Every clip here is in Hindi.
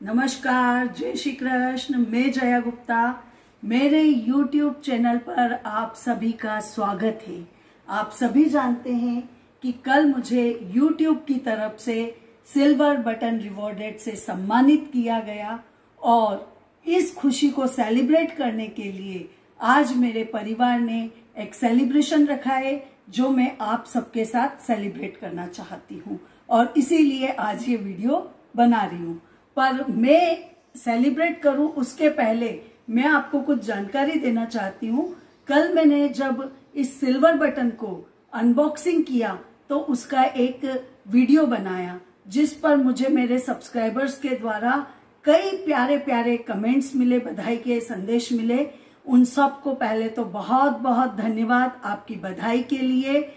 नमस्कार, जय श्री कृष्ण। मैं जया गुप्ता। मेरे YouTube चैनल पर आप सभी का स्वागत है। आप सभी जानते हैं कि कल मुझे YouTube की तरफ से सिल्वर बटन रिवॉर्डेड से सम्मानित किया गया और इस खुशी को सेलिब्रेट करने के लिए आज मेरे परिवार ने एक सेलिब्रेशन रखा है जो मैं आप सबके साथ सेलिब्रेट करना चाहती हूँ और इसीलिए आज ये वीडियो बना रही हूँ। पर मैं सेलिब्रेट करूं उसके पहले मैं आपको कुछ जानकारी देना चाहती हूं। कल मैंने जब इस सिल्वर बटन को अनबॉक्सिंग किया तो उसका एक वीडियो बनाया जिस पर मुझे मेरे सब्सक्राइबर्स के द्वारा कई प्यारे प्यारे कमेंट्स मिले, बधाई के संदेश मिले। उन सब को पहले तो बहुत बहुत धन्यवाद आपकी बधाई के लिए।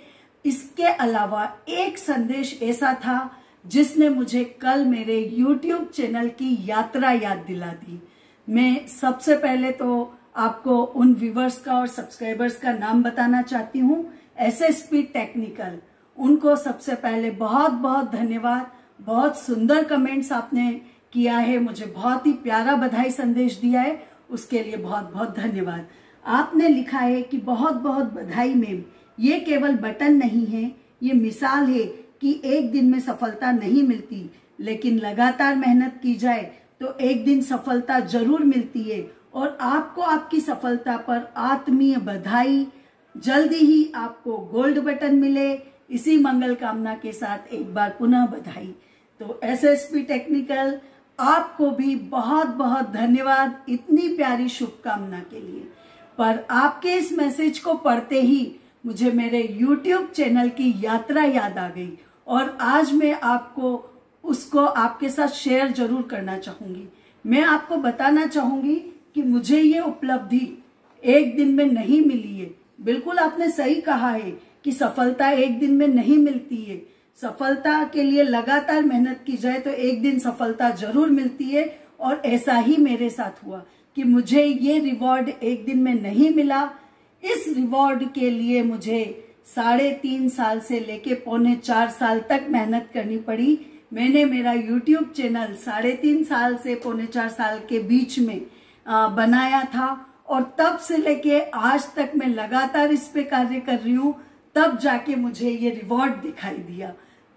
इसके अलावा एक संदेश ऐसा था जिसने मुझे कल मेरे YouTube चैनल की यात्रा याद दिला दी। मैं सबसे पहले तो आपको उन व्यूवर्स का और सब्सक्राइबर्स का नाम बताना चाहती हूँ। SSP टेक्निकल, उनको सबसे पहले बहुत बहुत धन्यवाद। बहुत सुंदर कमेंट्स आपने किया है, मुझे बहुत ही प्यारा बधाई संदेश दिया है, उसके लिए बहुत बहुत धन्यवाद। आपने लिखा है कि बहुत बहुत बधाई मैम, ये केवल बटन नहीं है, ये मिसाल है कि एक दिन में सफलता नहीं मिलती, लेकिन लगातार मेहनत की जाए तो एक दिन सफलता जरूर मिलती है और आपको आपकी सफलता पर आत्मीय बधाई। जल्दी ही आपको गोल्ड बटन मिले, इसी मंगल कामना के साथ एक बार पुनः बधाई। तो SSP टेक्निकल, आपको भी बहुत बहुत धन्यवाद इतनी प्यारी शुभकामना के लिए। पर आपके इस मैसेज को पढ़ते ही मुझे मेरे YouTube चैनल की यात्रा याद आ गई और आज मैं आपको उसको आपके साथ शेयर जरूर करना चाहूंगी। मैं आपको बताना चाहूंगी कि मुझे ये उपलब्धि एक दिन में नहीं मिली है। बिल्कुल आपने सही कहा है कि सफलता एक दिन में नहीं मिलती है। सफलता के लिए लगातार मेहनत की जाए तो एक दिन सफलता जरूर मिलती है और ऐसा ही मेरे साथ हुआ कि मुझे ये रिवॉर्ड एक दिन में नहीं मिला। इस रिवॉर्ड के लिए मुझे 3.5 साल से लेके 3.25 साल तक मेहनत करनी पड़ी। मैंने मेरा YouTube चैनल 3.5 साल से 3.25 साल के बीच में बनाया था और तब से लेके आज तक मैं लगातार इस पे कार्य कर रही हूँ। तब जाके मुझे ये रिवॉर्ड दिखाई दिया।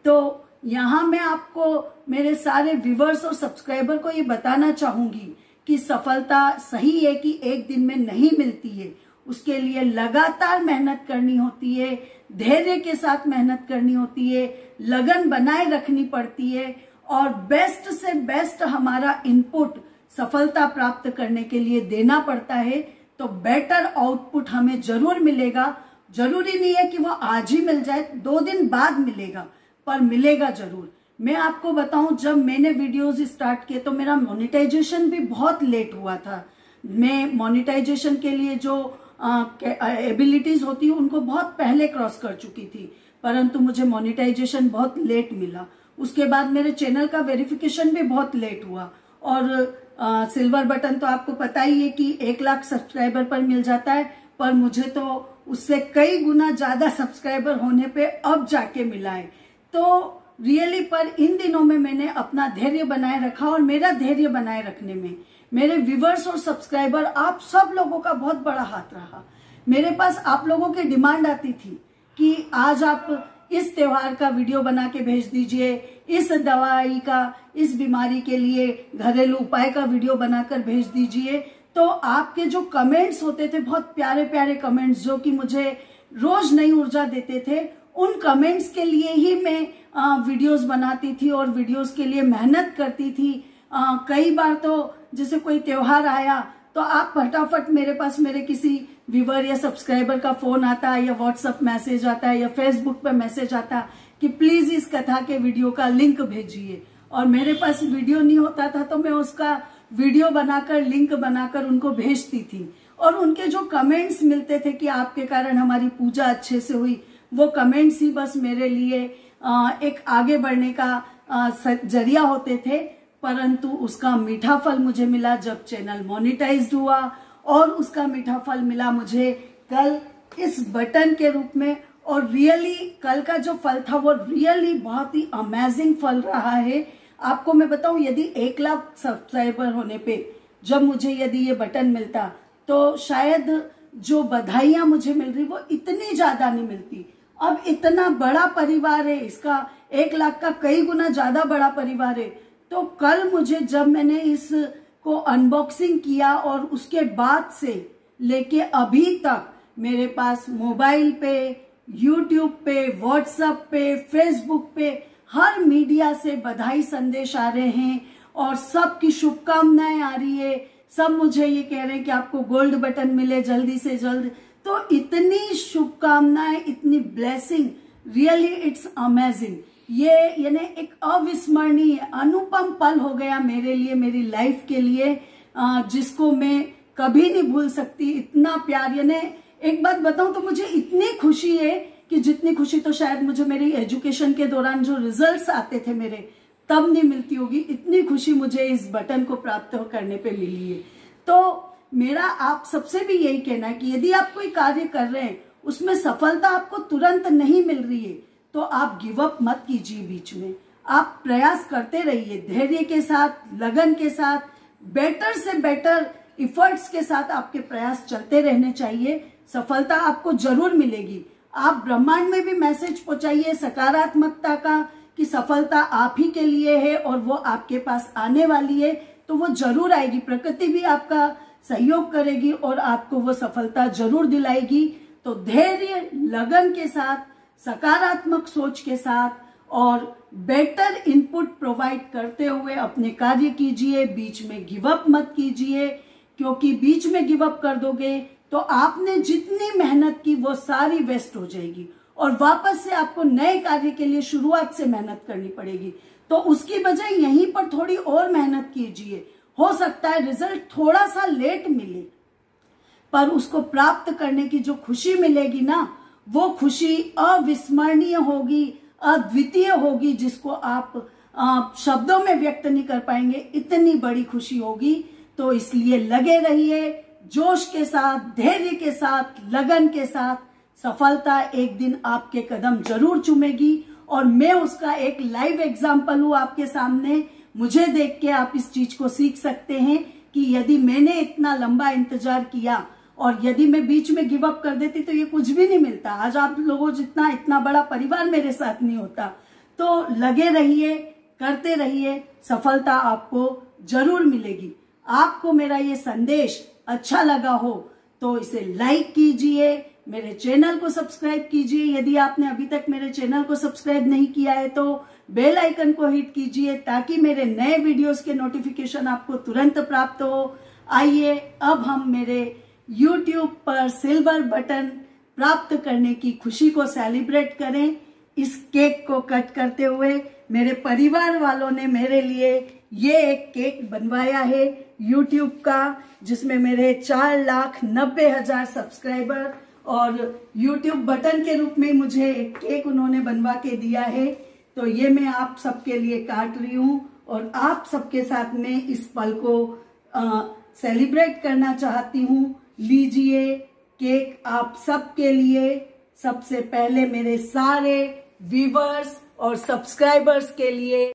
तो यहाँ मैं आपको मेरे सारे व्यूवर्स और सब्सक्राइबर को ये बताना चाहूंगी कि सफलता सही है कि एक दिन में नहीं मिलती है, उसके लिए लगातार मेहनत करनी होती है, धैर्य के साथ मेहनत करनी होती है, लगन बनाए रखनी पड़ती है और बेस्ट से बेस्ट हमारा इनपुट सफलता प्राप्त करने के लिए देना पड़ता है तो बेटर आउटपुट हमें जरूर मिलेगा। जरूरी नहीं है कि वो आज ही मिल जाए, 2 दिन बाद मिलेगा, पर मिलेगा जरूर। मैं आपको बताऊं, जब मैंने वीडियोस स्टार्ट किए तो मेरा मोनेटाइजेशन भी बहुत लेट हुआ था। मैं मोनेटाइजेशन के लिए जो एबिलिटीज होती है उनको बहुत पहले क्रॉस कर चुकी थी, परंतु मुझे मोनेटाइजेशन बहुत लेट मिला। उसके बाद मेरे चैनल का वेरिफिकेशन भी बहुत लेट हुआ और सिल्वर बटन तो आपको पता ही है कि 1 लाख सब्सक्राइबर पर मिल जाता है, पर मुझे तो उससे कई गुना ज्यादा सब्सक्राइबर होने पे अब जाके मिला है। तो रियली पर इन दिनों में मैंने अपना धैर्य बनाए रखा और मेरा धैर्य बनाए रखने में मेरे व्यूवर्स और सब्सक्राइबर, आप सब लोगों का बहुत बड़ा हाथ रहा। मेरे पास आप लोगों की डिमांड आती थी कि आज आप इस त्योहार का वीडियो बना के भेज दीजिए, इस दवाई का, इस बीमारी के लिए घरेलू उपाय का वीडियो बनाकर भेज दीजिए। तो आपके जो कमेंट्स होते थे, बहुत प्यारे प्यारे कमेंट्स जो कि मुझे रोज नई ऊर्जा देते थे, उन कमेंट्स के लिए ही मैं वीडियोस बनाती थी और वीडियोस के लिए मेहनत करती थी। कई बार तो जैसे कोई त्योहार आया तो आप फटाफट मेरे पास मेरे किसी व्यूवर या सब्सक्राइबर का फोन आता है या व्हाट्सएप मैसेज आता है या फेसबुक पे मैसेज आता कि प्लीज इस कथा के वीडियो का लिंक भेजिए। और मेरे पास वीडियो नहीं होता था तो मैं उसका वीडियो बनाकर, लिंक बनाकर उनको भेजती थी और उनके जो कमेंट्स मिलते थे कि आपके कारण हमारी पूजा अच्छे से हुई, वो कमेंट्स ही बस मेरे लिए एक आगे बढ़ने का जरिया होते थे। परंतु उसका मीठा फल मुझे मिला जब चैनल मोनेटाइज्ड हुआ और उसका मीठा फल मिला मुझे कल इस बटन के रूप में। और रियली कल का जो फल था वो रियली बहुत ही अमेजिंग फल रहा है। आपको मैं बताऊं, यदि 1 लाख सब्सक्राइबर होने पे जब मुझे यदि ये बटन मिलता तो शायद जो बधाइयां मुझे मिल रही वो इतनी ज्यादा नहीं मिलती। अब इतना बड़ा परिवार है, इसका 1 लाख का कई गुना ज्यादा बड़ा परिवार है। तो कल मुझे जब मैंने इसको अनबॉक्सिंग किया और उसके बाद से लेके अभी तक मेरे पास मोबाइल पे, यूट्यूब पे, व्हाट्सएप पे, फेसबुक पे हर मीडिया से बधाई संदेश आ रहे हैं और सबकी शुभकामनाएं आ रही है। सब मुझे ये कह रहे हैं कि आपको गोल्ड बटन मिले जल्दी से जल्द। तो इतनी शुभकामनाएं, इतनी ब्लेसिंग, रियली इट्स अमेजिंग। ये यानी एक अविस्मरणीय अनुपम पल हो गया मेरे लिए, मेरी लाइफ के लिए, जिसको मैं कभी नहीं भूल सकती। इतना प्यार, यानी एक बात बताऊं तो मुझे इतनी खुशी है कि जितनी खुशी तो शायद मुझे मेरी एजुकेशन के दौरान जो रिजल्ट्स आते थे मेरे, तब नहीं मिलती होगी। इतनी खुशी मुझे इस बटन को प्राप्त करने पे मिली है। तो मेरा आप सबसे भी यही कहना है कि यदि आप कोई कार्य कर रहे हैं, उसमें सफलता आपको तुरंत नहीं मिल रही है तो आप गिव अप मत कीजिए बीच में। आप प्रयास करते रहिए, धैर्य के साथ, लगन के साथ, बेटर से बेटर इफर्ट्स के साथ आपके प्रयास चलते रहने चाहिए। सफलता आपको जरूर मिलेगी। आप ब्रह्मांड में भी मैसेज पहुंचाइए सकारात्मकता का कि सफलता आप ही के लिए है और वो आपके पास आने वाली है, तो वो जरूर आएगी। प्रकृति भी आपका सहयोग करेगी और आपको वो सफलता जरूर दिलाएगी। तो धैर्य, लगन के साथ, सकारात्मक सोच के साथ और बेटर इनपुट प्रोवाइड करते हुए अपने कार्य कीजिए। बीच में गिव अप मत कीजिए, क्योंकि बीच में गिव अप कर दोगे तो आपने जितनी मेहनत की वो सारी वेस्ट हो जाएगी और वापस से आपको नए कार्य के लिए शुरुआत से मेहनत करनी पड़ेगी। तो उसकी बजाय यहीं पर थोड़ी और मेहनत कीजिए। हो सकता है रिजल्ट थोड़ा सा लेट मिले, पर उसको प्राप्त करने की जो खुशी मिलेगी ना, वो खुशी अविस्मरणीय होगी, अद्वितीय होगी, जिसको आप शब्दों में व्यक्त नहीं कर पाएंगे। इतनी बड़ी खुशी होगी। तो इसलिए लगे रहिए जोश के साथ, धैर्य के साथ, लगन के साथ। सफलता एक दिन आपके कदम जरूर चूमेगी और मैं उसका एक लाइव एग्जाम्पल हूं आपके सामने। मुझे देख के आप इस चीज को सीख सकते हैं कि यदि मैंने इतना लंबा इंतजार किया और यदि मैं बीच में गिव अप कर देती तो ये कुछ भी नहीं मिलता। आज आप लोगों जितना इतना बड़ा परिवार मेरे साथ नहीं होता। तो लगे रहिए, करते रहिए, सफलता आपको जरूर मिलेगी। आपको मेरा ये संदेश अच्छा लगा हो तो इसे लाइक कीजिए, मेरे चैनल को सब्सक्राइब कीजिए। यदि आपने अभी तक मेरे चैनल को सब्सक्राइब नहीं किया है तो बेल आइकन को हिट कीजिए ताकि मेरे नए वीडियोस के नोटिफिकेशन आपको तुरंत प्राप्त हो। आइए अब हम मेरे YouTube पर सिल्वर बटन प्राप्त करने की खुशी को सेलिब्रेट करें। इस केक को कट करते हुए मेरे परिवार वालों ने मेरे लिए ये एक केक बनवाया है YouTube का, जिसमें मेरे 4,90,000 सब्सक्राइबर और YouTube बटन के रूप में मुझे एक केक उन्होंने बनवा के दिया है। तो ये मैं आप सबके लिए काट रही हूँ और आप सबके साथ में इस पल को सेलिब्रेट करना चाहती हूँ। लीजिए केक आप सबके लिए। सबसे पहले मेरे सारे व्यूवर्स और सब्सक्राइबर्स के लिए